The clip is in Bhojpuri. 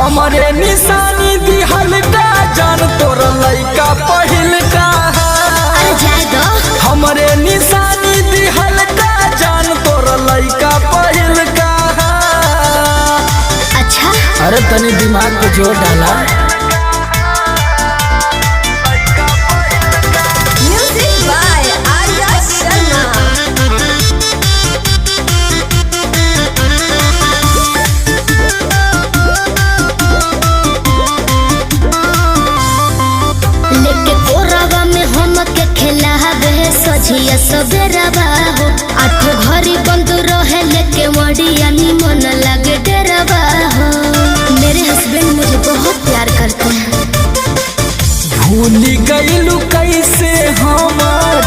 हमरे निशानी दिहल का जान तोर लइका पहिल का हमरे निशानी दिहल का जान तोर लइका पहिल का। अच्छा अरे तनी दिमाग पे जोर डाला। Music by Arya Sharma. सझिया सबेरवा हो आठो घरी बंद रहे लेके मडिया निमन लगे डरवा हो। मेरे हस्बैंड मुझे बहुत प्यार करते हैं। भूल गईलू कैसे हमार